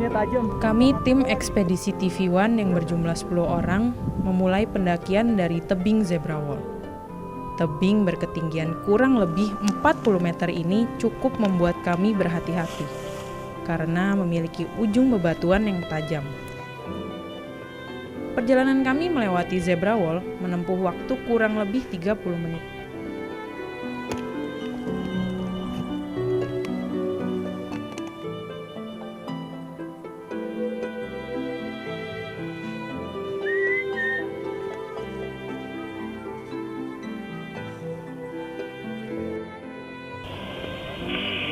Batunya tajam. Kami tim ekspedisi TV One yang berjumlah 10 orang memulai pendakian dari tebing Zebra Wall. Tebing berketinggian kurang lebih 40 meter ini cukup membuat kami berhati-hati karena memiliki ujung bebatuan yang tajam. Perjalanan kami melewati Zebra Wall menempuh waktu kurang lebih 30 menit.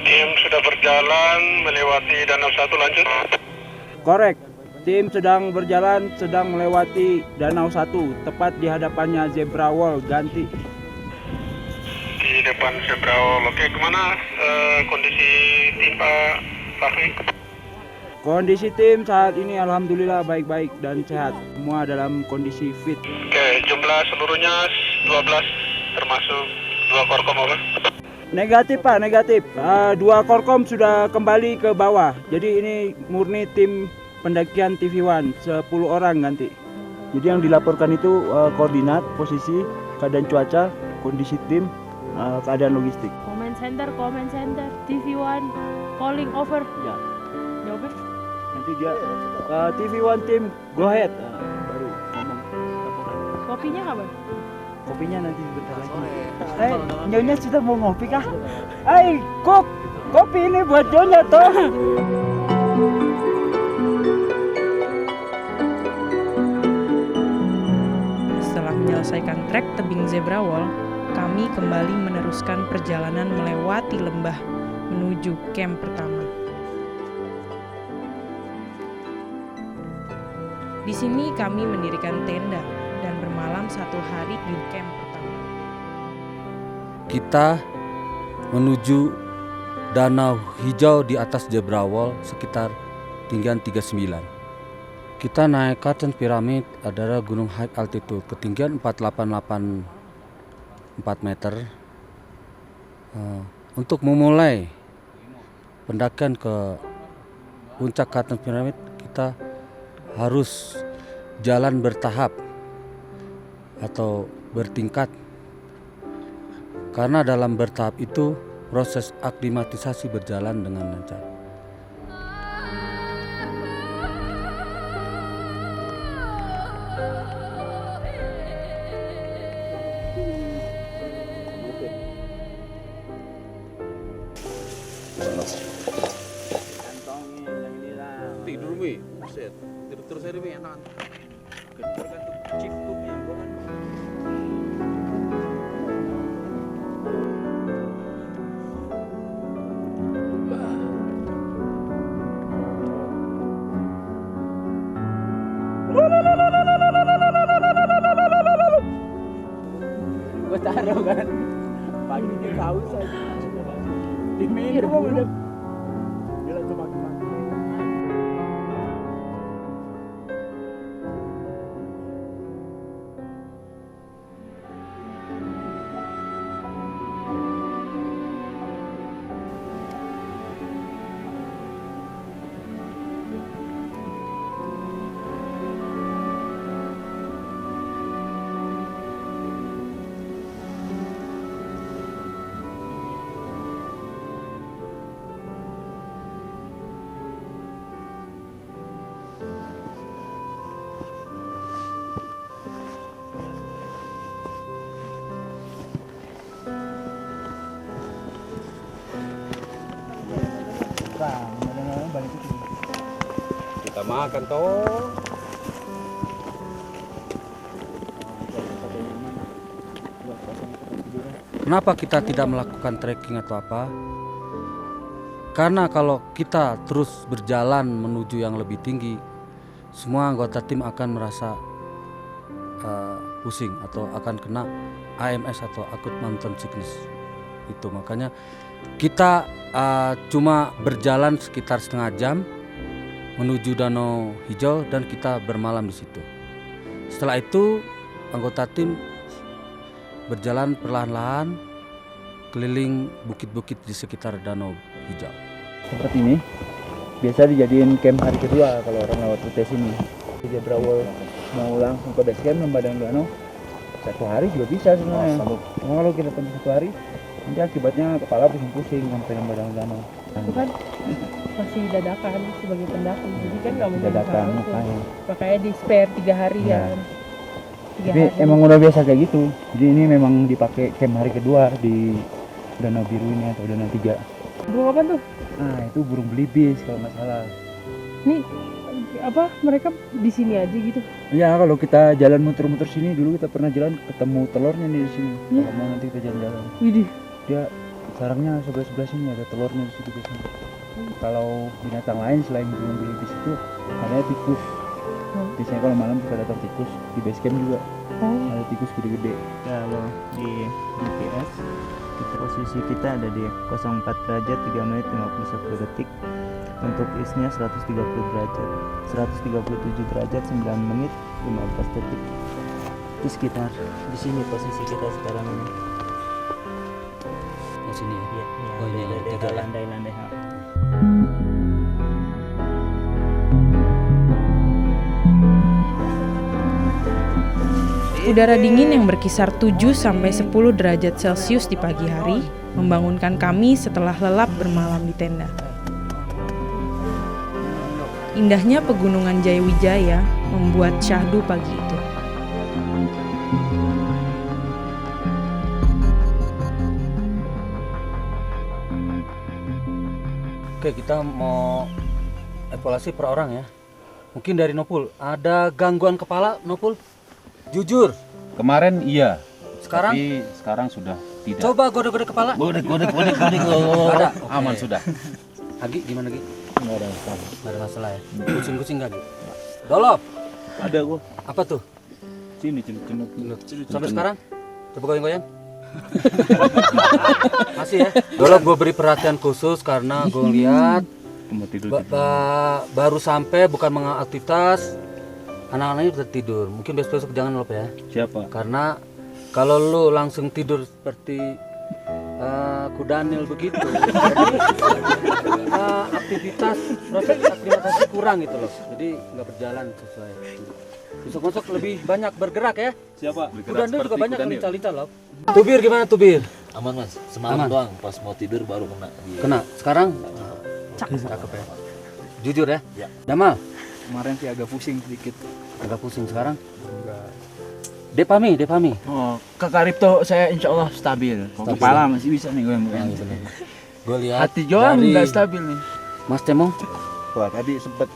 Tim sudah berjalan melewati Danau Satu, lanjut. Korek. Tim sedang berjalan, sedang melewati Danau Satu, tepat di hadapannya Zebra Wall, ganti. Di depan Zebra Wall. Oke, kemana kondisi tim Pak Fahri? Kondisi tim saat ini alhamdulillah baik-baik dan sehat. Semua dalam kondisi fit. Oke, jumlah seluruhnya 12 termasuk 2 korkom, over. Negatif Pak, negatif. 2 korkom sudah kembali ke bawah. Jadi ini murni tim pendakian TV One, 10 orang ganti. Jadi yang dilaporkan itu koordinat, posisi, keadaan cuaca, kondisi tim, keadaan logistik. Command center, TV One, calling over. Ya. Jawabnya? Nanti dia TV One tim go ahead. Baru ngomong. Kopinya kapan? Kopinya nanti sebentar lagi. Nyonya sudah mau ngopi kah? Kok kopi ini buat Nyonya toh. Setelah menyelesaikan trek tebing Zebra Wall, kami kembali meneruskan perjalanan melewati lembah menuju camp pertama. Di sini kami mendirikan tenda dan bermalam 1 hari di camp pertama. Kita menuju Danau Hijau di atas Zebra Wall sekitar ketinggian 39. Kita naik ke atas piramid adalah gunung high altitude ketinggian 4884 meter. Untuk memulai pendakian ke puncak ke atas piramid, kita harus jalan bertahap atau bertingkat, karena dalam bertahap itu proses aklimatisasi berjalan dengan lancar. Tidur mi, buset. Tidur terus aja mi, enak. Tergantung chip tuh gua kan. Gue taruh kan. Pagi ini haus aja. Diminum udah. Gila cuma gimana. Kita makan toh. Kenapa kita tidak melakukan trekking atau apa? Karena kalau kita terus berjalan menuju yang lebih tinggi, semua anggota tim akan merasa pusing atau akan kena AMS atau acute mountain sickness. Itu makanya kita cuma berjalan sekitar setengah jam menuju Danau Hijau dan kita bermalam di situ. Setelah itu anggota tim berjalan perlahan-lahan keliling bukit-bukit di sekitar Danau Hijau. Seperti ini. biasa dijadiin camp hari kedua kalau orang lewat rute sini. Zebra Wall mau langsung ke base camp Lembadang Danau 1 hari juga bisa sebenarnya. Cuma kalau kita tempuh 1 hari nanti akibatnya kepala pusing-pusing sampai Lembadang Danau. Itu kan masih dadakan sebagai pendaki, jadi kan nggak mungkin Dadakan langsung. makanya. Makanya di spare 3 hari Iya. kan. 3 Tapi hari. emang udah biasa kayak gitu. Jadi ini memang dipakai camp hari kedua di Danau Biru ini atau Danau 3. Burung apa tuh? Nah itu burung belibis kalau nggak salah. Nih apa mereka di sini aja gitu? Ya kalau kita jalan muter-muter sini dulu kita pernah jalan ketemu telurnya nih di sini. Iya. Kalau mau nanti kita jalan-jalan. Widih. Dia sarangnya sebelah sini ada telurnya di situ biasanya. Kalau binatang lain selain burung belibis itu ada tikus. Biasanya kalau malam suka datang tikus di base camp juga. Oh. Ada tikus gede-gede. Kalau di GPS posisi kita ada di 04 derajat 3 menit 51 detik. Untuk isnya 130 derajat, 137 derajat 9 menit 15 detik. Itu sekitar di sini posisi kita sekarang ini. Di sini ya. Iya, Oh, ini ada tiga ya. landai-landai. Udara dingin yang berkisar 7-10 derajat Celcius di pagi hari membangunkan kami setelah lelap bermalam di tenda. Indahnya pegunungan Jayawijaya membuat syahdu pagi itu. Oke, kita mau evaluasi per orang ya. Mungkin dari Nopul, ada gangguan kepala Nopul? Jujur. Kemarin iya. Sekarang? Tapi sekarang sudah tidak. Coba godek-godek kepala. Godek. Ada. Oke. Aman sudah. Agi gimana Gi? Enggak ada masalah. Nggak ada masalah ya. Kucing-kucing nggak Gi? Dolop. Ada gua. Apa tuh? Sini cenut. Sampai sekarang? Coba goyang-goyang. Masih ya. Dolop gue beri perhatian khusus karena gue lihat Mau tidur. baru sampai bukan mengaktivitas, anak-anaknya udah tidur. Mungkin besok jangan lupa ya. Siapa? Karena kalau lu langsung tidur seperti Kudanil begitu, jadi proses aktivitas kurang gitu loh. Jadi nggak berjalan sesuai. Besok lebih banyak bergerak ya. Siapa? Kudanil juga banyak lincah-lincah loh. Tubir gimana Tubir? Aman mas, semalam Aman. doang pas mau tidur baru kena. Kena. Sekarang cakep ya. Jujur ya. Ya. Damal Kemarin sih agak pusing sedikit. agak pusing sekarang. Depami. Oh, Kakak Ripto saya insya Allah stabil. Kalau kepala masih bisa nih goyang-goyang. Gue lihat Hati Joang dari nggak stabil nih. Mas Cemong. Wah tadi sempet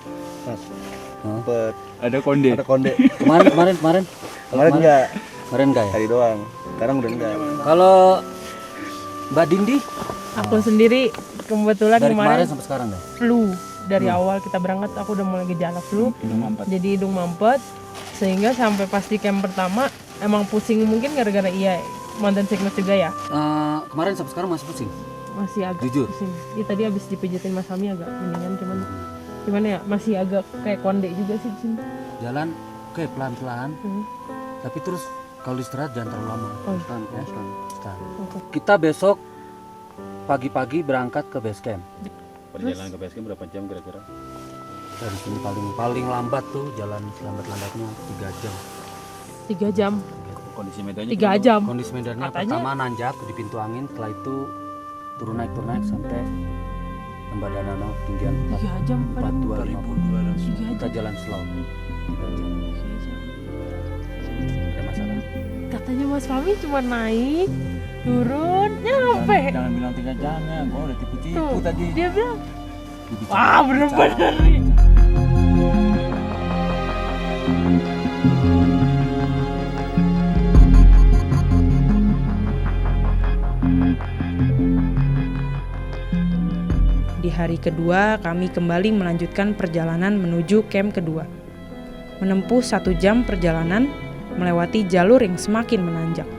Ada konde. ada konde. Kemarin. Kemarin enggak, Kemarin enggak ya? tadi doang. Sekarang udah enggak. Kalau Mbak Dindi Aku sendiri kebetulan dari kemarin kemarin sampai sekarang deh. flu. Dari awal kita berangkat aku udah mulai gejala flu. Jadi hidung mampet sehingga sampai pas di camp pertama emang pusing mungkin gara-gara mountain sickness juga ya. Kemarin sampai sekarang masih pusing. Masih agak Jujur? pusing. Iya tadi habis dipijitin Mas Hami agak mendingan cuman gimana ya masih agak kayak konde juga sih di sini. Jalan oke pelan-pelan. Tapi terus kalau istirahat jangan terlalu lama. Oh. Istirahat. Oke. Kita besok pagi-pagi berangkat ke base camp. Perjalanan ke base camp berapa jam kira-kira? Dari sini paling lambat tuh jalan selambat-lambatnya 3 jam. 3 jam. Kondisi medannya 3 jam. Kondisi medannya Katanya- pertama nanjak di pintu angin, setelah itu turun naik sampai Lembadang Danau ketinggian 3 jam pada 42.200. Kita jalan slow 3 jam. Ada masalah? Katanya Mas Fahmi cuma naik, turun, nyampe. Jangan bilang 3 jam ya, gua udah tipu-tipu Tuh, tadi. dia bilang, wah bener-bener nih. Di hari kedua, kami kembali melanjutkan perjalanan menuju camp kedua. Menempuh 1 jam perjalanan, melewati jalur yang semakin menanjak.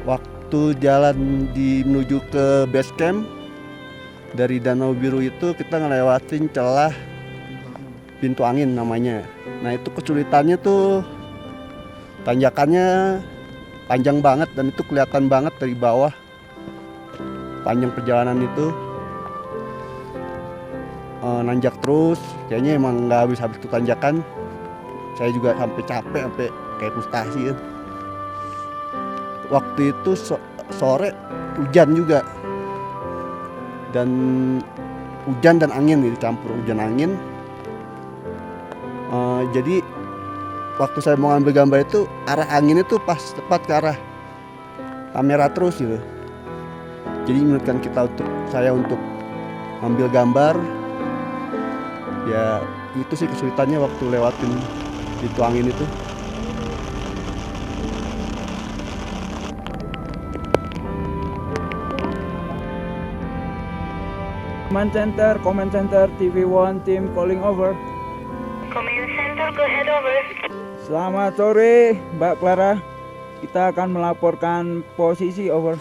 Waktu jalan menuju ke base camp dari Danau Biru itu kita ngelewatin celah pintu angin namanya. Nah itu kesulitannya tuh Tanjakannya panjang banget dan itu kelihatan banget dari bawah. Panjang perjalanan itu nanjak terus, kayaknya emang nggak habis-habis itu tanjakan. Saya juga sampai capek, sampai kayak frustasi ya. Waktu itu sore hujan juga, dan hujan dan angin nih, campur hujan angin. Jadi waktu saya mau ngambil gambar itu arah angin itu pas tepat ke arah kamera terus gitu. Jadi menurutkan saya untuk ngambil gambar. Ya itu sih kesulitannya waktu lewatin itu angin itu. Command Center, TV1 team calling over. Command Center, go ahead over. Selamat sore, Mbak Clara. Kita akan melaporkan posisi, over.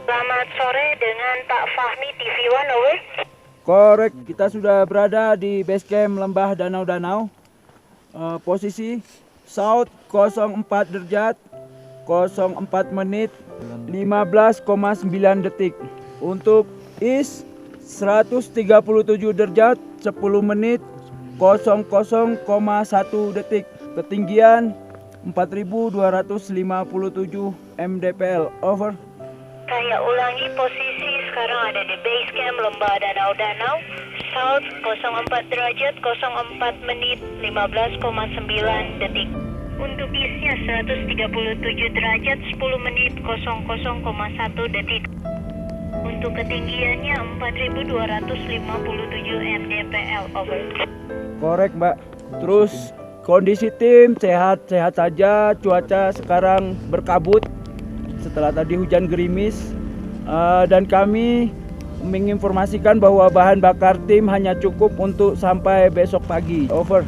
Selamat sore dengan Pak Fahmi, TV1, over. Korek, kita sudah berada di base camp Lembah Danau-Danau. Posisi South 04 derajat, 04 menit, 15,9 detik. Untuk East 137 derajat, 10 menit, 00,1 detik. Ketinggian 4.257 mdpl, over. Saya ulangi, posisi sekarang ada di base camp Lembah Danau-Danau, South 04 derajat, 04 menit, 15,9 detik. Untuk Eastnya 137 derajat, 10 menit, 00,1 detik. Untuk ketinggiannya 4.257 mdpl, over. Korek, Mbak. Terus kondisi tim sehat-sehat saja. Cuaca sekarang berkabut setelah tadi hujan gerimis, dan kami menginformasikan bahwa bahan bakar tim hanya cukup untuk sampai besok pagi, over.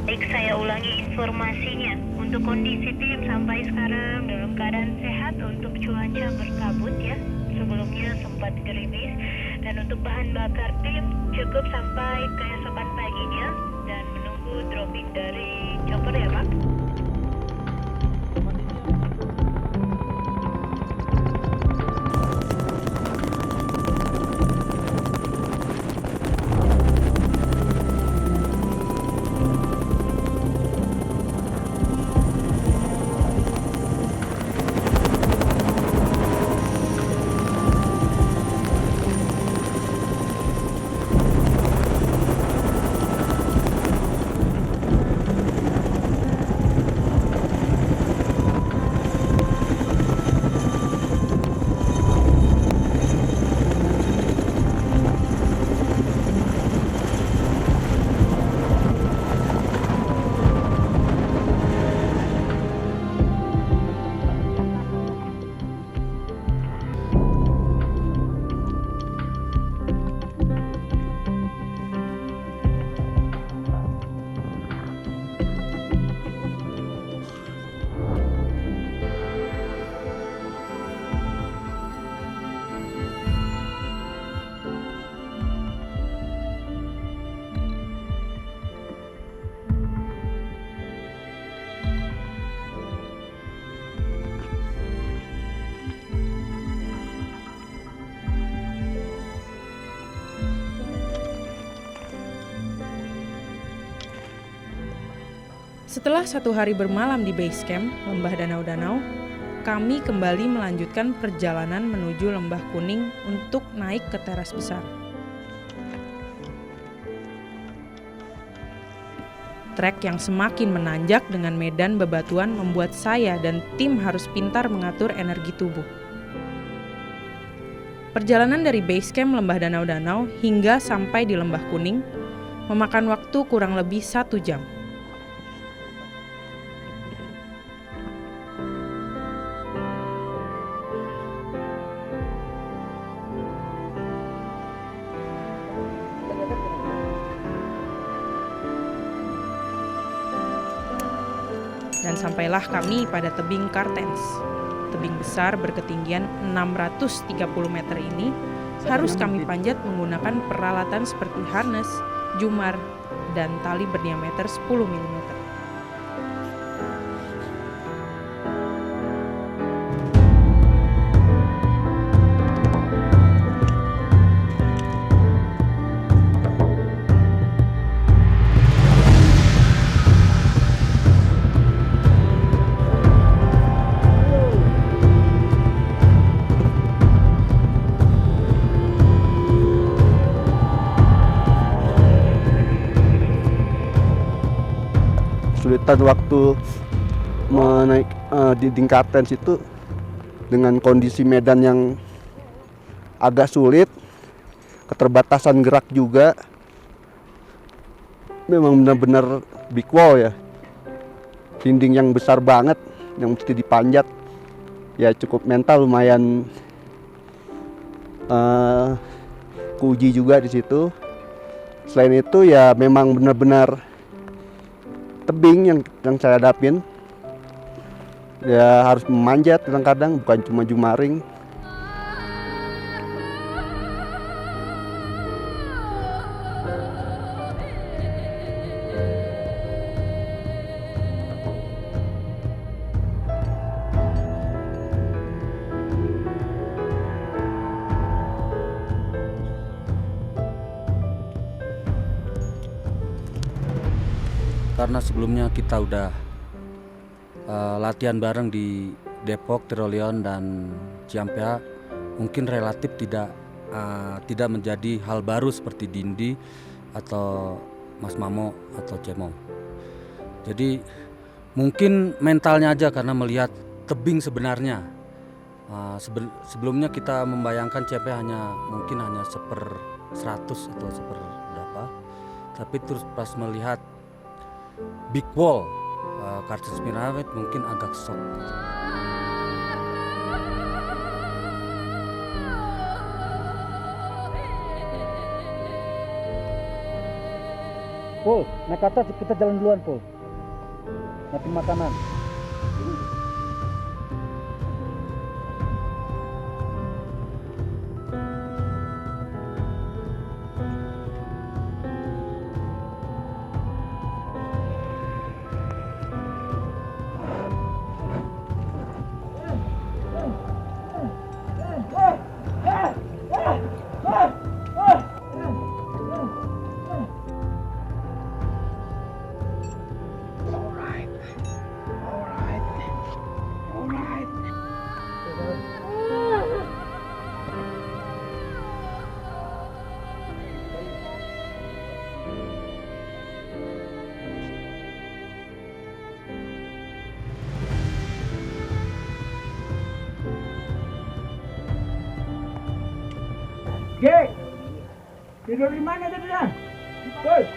Baik, saya ulangi informasinya. Untuk kondisi tim sampai sekarang dalam keadaan sehat. Untuk cuaca berkabut ya, sebelumnya sempat gerimis. Dan untuk bahan bakar tim cukup sampai keesokan paginya, dan menunggu dropping dari chopper ya Pak. Setelah 1 hari bermalam di base camp Lembah Danau-Danau, kami kembali melanjutkan perjalanan menuju Lembah Kuning untuk naik ke teras besar. Trek yang semakin menanjak dengan medan bebatuan membuat saya dan tim harus pintar mengatur energi tubuh. Perjalanan dari base camp Lembah Danau-Danau hingga sampai di Lembah Kuning memakan waktu kurang lebih 1 jam. Dan sampailah kami pada tebing Kartens. Tebing besar berketinggian 630 meter ini harus kami panjat menggunakan peralatan seperti harness, jumar, dan tali berdiameter 10 mm. kemacetan waktu menaik di Kartens itu dengan kondisi medan yang agak sulit, keterbatasan gerak juga, memang benar-benar big wall ya, dinding yang besar banget yang mesti dipanjat. Ya cukup mental lumayan kuuji juga di situ. Selain itu ya memang benar-benar tebing yang saya hadapin. Ya harus memanjat kadang-kadang, bukan cuma jumaring. Karena sebelumnya kita udah latihan bareng di Depok, Tirolion dan Ciampea, mungkin relatif tidak menjadi hal baru seperti Dindi atau Mas Mamo atau Cemong. Jadi mungkin mentalnya aja karena melihat tebing sebenarnya. Sebelumnya kita membayangkan Ciampea mungkin hanya 1/100 atau berapa, tapi terus pas melihat big wall Kartens Piramid mungkin agak shock. Pul, naik ke atas kita jalan duluan, Pul. Nanti makanan. Gek, tidur di mana tadi Dan? Woi,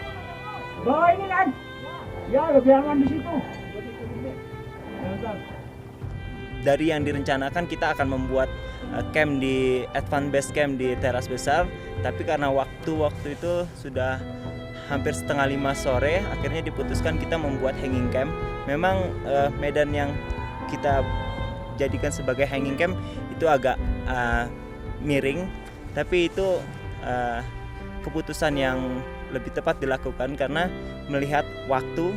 bawa ini kan? Ya, lebih aman di situ. Dari yang direncanakan kita akan membuat camp di advance base camp di teras besar, tapi karena waktu itu sudah hampir 4:30 sore, akhirnya diputuskan kita membuat hanging camp. Memang medan yang kita jadikan sebagai hanging camp itu agak miring, tapi itu keputusan yang lebih tepat dilakukan karena melihat waktu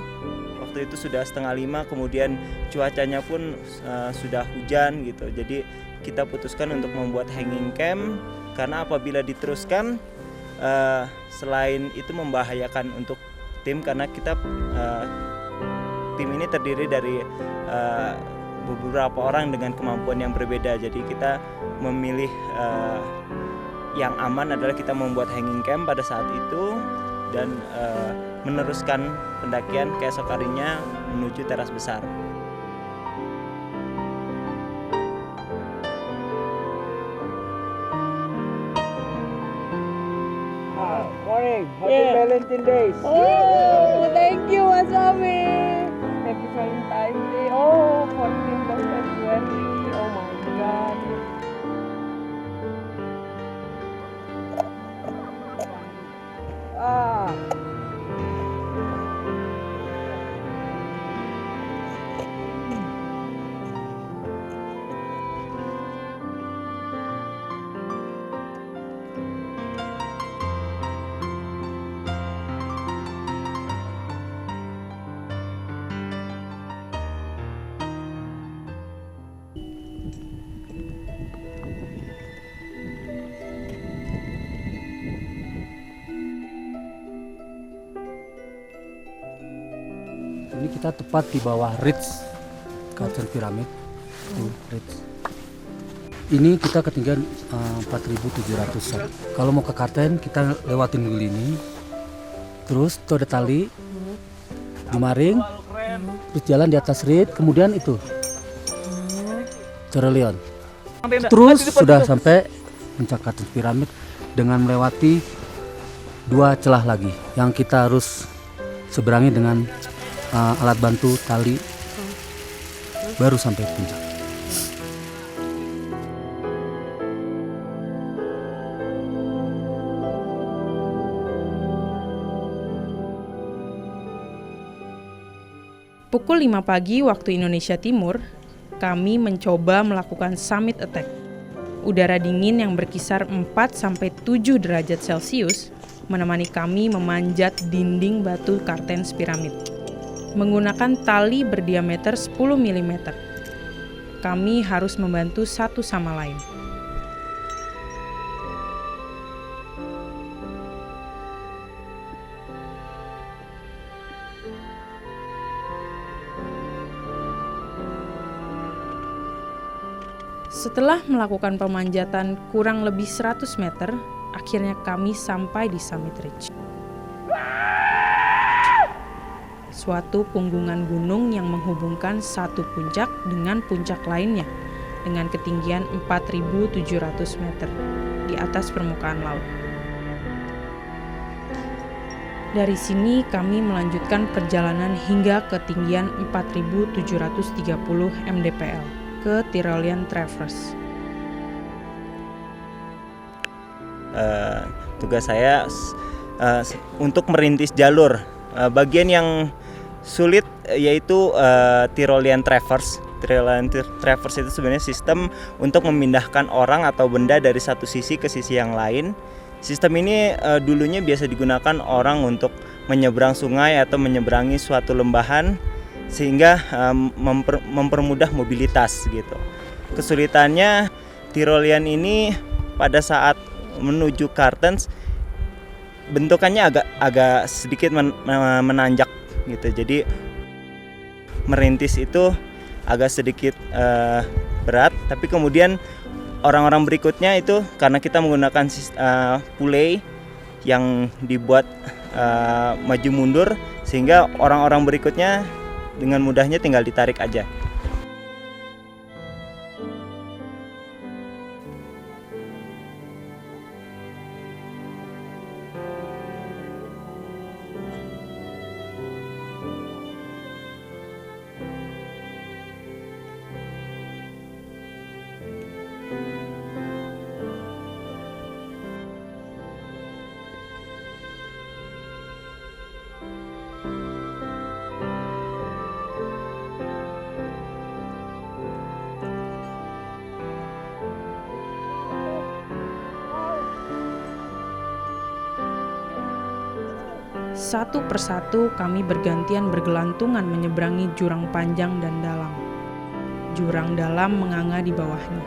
itu sudah 4:30, kemudian cuacanya pun sudah hujan gitu. Jadi kita putuskan untuk membuat hanging camp karena apabila diteruskan selain itu membahayakan untuk tim, karena kita tim ini terdiri dari beberapa orang dengan kemampuan yang berbeda. Jadi kita memilih yang aman adalah kita membuat hanging camp pada saat itu dan meneruskan pendakian keesok harinya menuju teras besar. Morning, happy Valentine Days. Oh, thank you Mas Ami. Happy Valentine Day. Oh, 14th of February. Oh my God. Ini kita tepat di bawah ridge Kartens Piramid. Tuh, ridge. Ini kita ketinggian 4.700. Kalau mau ke Kartens kita lewatin dulu ini. Terus tuh ada tali, jumaring, terus jalan di atas rit, kemudian itu Cerelion. Terus sudah sampai puncak Kartens Piramid dengan melewati 2 celah lagi yang kita harus seberangi dengan alat bantu tali, baru sampai puncak. Pukul 5 pagi waktu Indonesia Timur, kami mencoba melakukan summit attack. Udara dingin yang berkisar 4-7 derajat Celcius menemani kami memanjat dinding batu Kartens Piramid. Menggunakan tali berdiameter 10 mm. Kami harus membantu satu sama lain. Setelah melakukan pemanjatan kurang lebih 100 meter, akhirnya kami sampai di Summit Ridge. Suatu punggungan gunung yang menghubungkan satu puncak dengan puncak lainnya dengan ketinggian 4.700 meter di atas permukaan laut. Dari sini kami melanjutkan perjalanan hingga ketinggian 4.730 mdpl ke Tyrolean Traverse. Tugas saya untuk merintis jalur. Bagian yang sulit yaitu Tyrolean Traverse. Tyrolean Traverse itu sebenarnya sistem untuk memindahkan orang atau benda dari satu sisi ke sisi yang lain. Sistem ini dulunya biasa digunakan orang untuk menyeberang sungai atau menyeberangi suatu lembahan, sehingga mempermudah mobilitas gitu. Kesulitannya Tyrolean ini pada saat menuju Kartens bentukannya agak sedikit menanjak gitu. Jadi merintis itu agak sedikit berat, tapi kemudian orang-orang berikutnya itu karena kita menggunakan pulei yang dibuat maju mundur, sehingga orang-orang berikutnya dengan mudahnya tinggal ditarik aja. Satu persatu kami bergantian bergelantungan menyeberangi jurang panjang dan dalam. Jurang dalam menganga di bawahnya.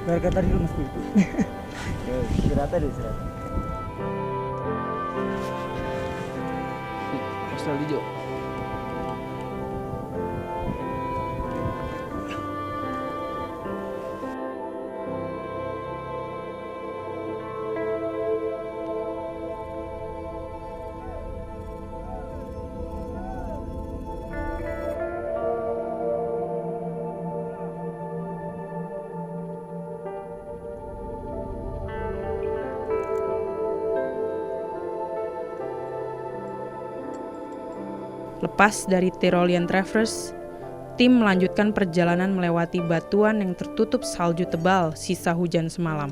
Gara-gara tadi lu mesti. Istirahat deh, istirahat. Pasal hijau. Lepas dari Tyrolean Traverse, tim melanjutkan perjalanan melewati batuan yang tertutup salju tebal sisa hujan semalam.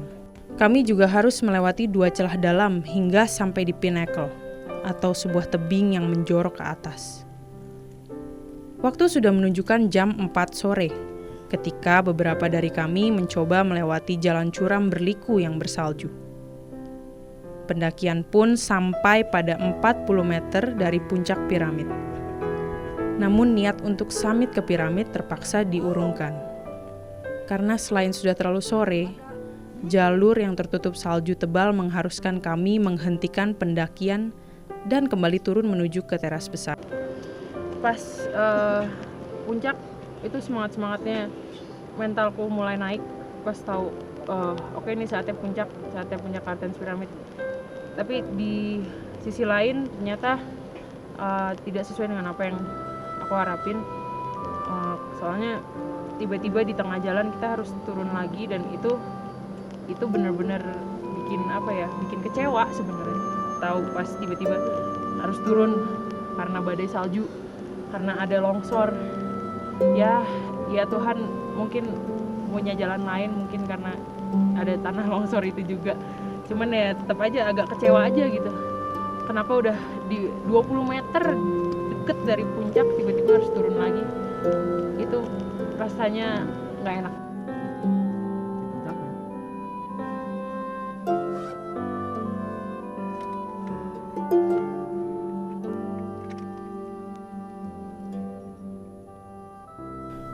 Kami juga harus melewati 2 celah dalam hingga sampai di Pinnacle, atau sebuah tebing yang menjorok ke atas. Waktu sudah menunjukkan jam 4 sore, ketika beberapa dari kami mencoba melewati jalan curam berliku yang bersalju. Pendakian pun sampai pada 40 meter dari puncak piramid. Namun niat untuk summit ke piramid terpaksa diurungkan. Karena selain sudah terlalu sore, jalur yang tertutup salju tebal mengharuskan kami menghentikan pendakian dan kembali turun menuju ke teras besar. Pas puncak itu semangatnya mentalku mulai naik pas tahu oke, ini saatnya puncak Kartens Pyramid. Tapi di sisi lain ternyata tidak sesuai dengan apa yang aku harapin. Soalnya tiba-tiba di tengah jalan kita harus turun lagi, dan itu benar-benar bikin kecewa sebenarnya. Tahu pas tiba-tiba harus turun karena badai salju, karena ada longsor. Ya Tuhan mungkin punya jalan lain, mungkin karena ada tanah longsor itu juga. Cuman ya tetap aja agak kecewa aja gitu. Kenapa udah di 20 meter deket dari puncak tiba-tiba harus turun lagi. Itu rasanya nggak enak.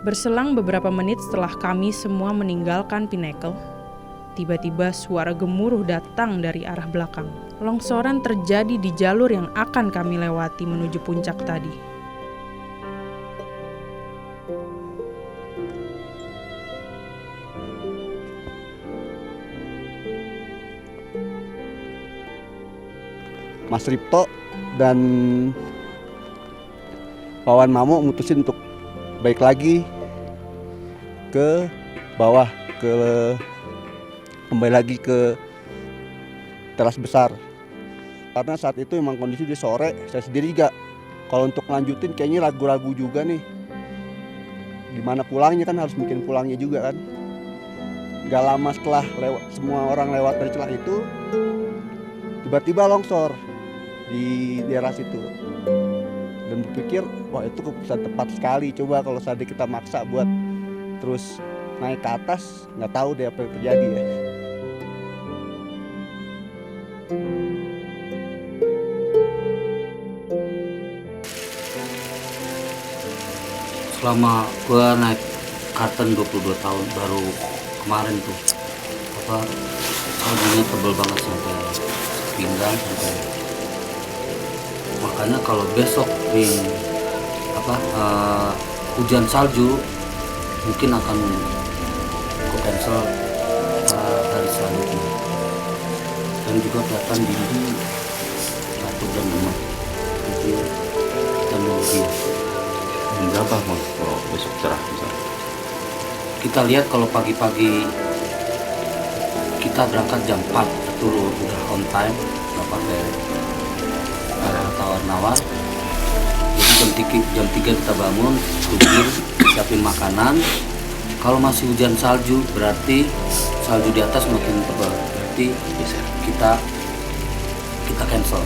Berselang beberapa menit setelah kami semua meninggalkan Pinnacle, tiba-tiba suara gemuruh datang dari arah belakang. Longsoran terjadi di jalur yang akan kami lewati menuju puncak tadi. Mas Ripto dan Wawan Mamo mutusin untuk balik lagi ke bawah, kembali lagi ke teras besar. Karena saat itu emang kondisi di sore, saya sendiri juga kalau untuk lanjutin kayaknya ragu-ragu juga nih. Gimana pulangnya, kan harus bikin pulangnya juga kan. Gak lama setelah semua orang lewat dari celah itu, tiba-tiba longsor di daerah situ. Dan berpikir, wah itu keputusan tepat sekali. Coba kalau tadi kita maksa buat terus naik ke atas, nggak tahu deh apa yang terjadi ya. Selama gue naik Kartens 22 tahun, baru kemarin tuh saljunya tebel banget sampai pinggang, sampai makanya kalau besok di hujan salju mungkin akan cancel hari selanjutnya. Dan juga kelihatan dinding satu dan lemah, jadi teknologi. Berapa mas kalau besok cerah misalnya? Kita lihat kalau pagi-pagi kita berangkat jam 4 itu udah on time, nggak pakai tawar-nawar. Jadi jam 3 kita bangun, tidur, siapin makanan. Kalau masih hujan salju, berarti salju di atas makin tebal, berarti kita cancel,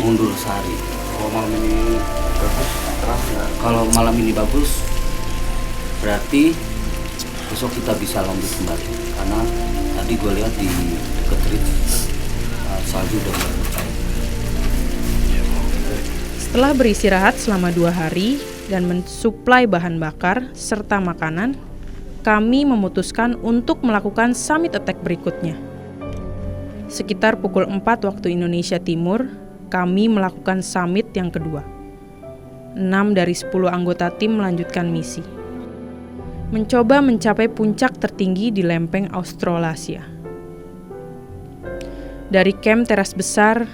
mundur sehari. Kalau malam ini bagus, cerah nggak? Kalau malam ini bagus, berarti besok kita bisa lanjut kembali. Karena tadi gue lihat di dekat ridge salju udah mulai cair. Setelah beristirahat selama 2 hari dan mensuplai bahan bakar serta makanan, kami memutuskan untuk melakukan summit attack berikutnya. Sekitar pukul 4 waktu Indonesia Timur, kami melakukan summit yang kedua. 6 dari 10 anggota tim melanjutkan misi. Mencoba mencapai puncak tertinggi di lempeng Australasia. Dari camp teras besar,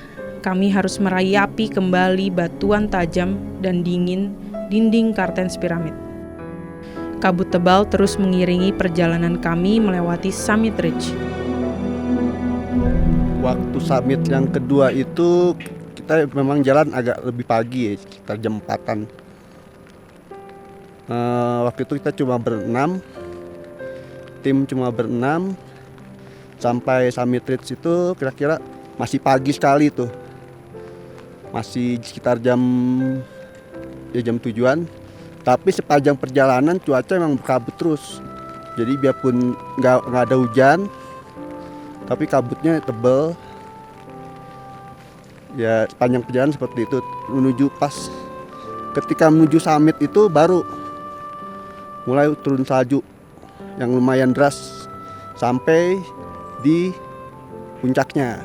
kami harus merayapi kembali batuan tajam dan dingin dinding Kartens Pyramid. Kabut tebal terus mengiringi perjalanan kami melewati Summit Ridge. Waktu summit yang kedua itu kita memang jalan agak lebih pagi ya, sekitar jam 4-an. Waktu itu kita cuma berenam, tim cuma berenam. Sampai Summit Ridge itu kira-kira masih pagi sekali tuh. Masih sekitar jam 7-an. Tapi sepanjang perjalanan cuaca memang berkabut terus. Jadi biarpun nggak ada hujan, tapi kabutnya tebel. Ya sepanjang perjalanan seperti itu. Ketika menuju summit itu baru mulai turun salju yang lumayan deras sampai di puncaknya.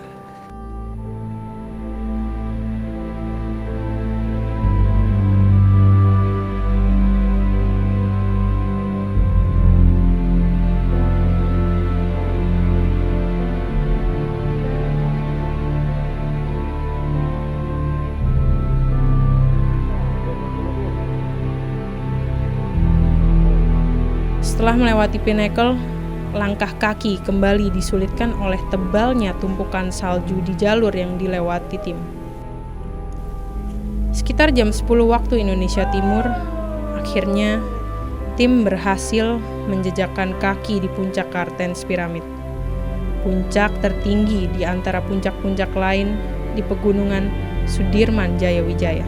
Setelah melewati Pinnacle, langkah kaki kembali disulitkan oleh tebalnya tumpukan salju di jalur yang dilewati tim. Sekitar jam 10 waktu Indonesia Timur, akhirnya tim berhasil menjejakkan kaki di puncak Kartens Pyramid. Puncak tertinggi di antara puncak-puncak lain di pegunungan Sudirman Jayawijaya.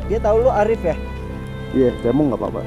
Dia tahu lu Arif ya? Iya, saya mau nggak apa-apa.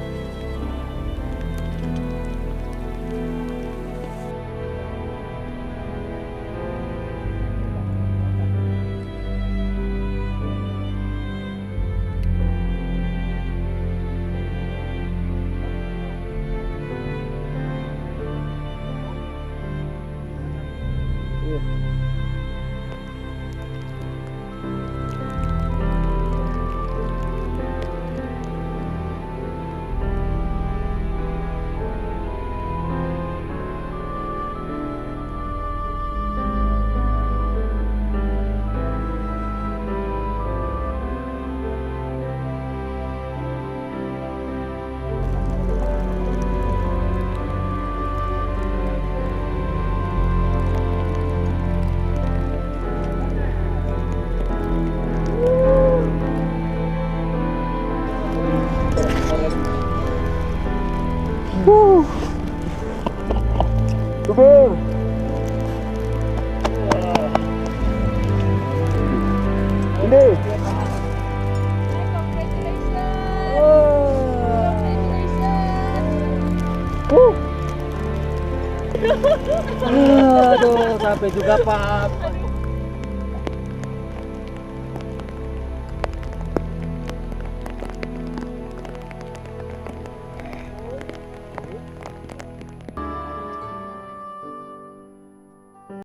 Aduh, sampai juga Pak.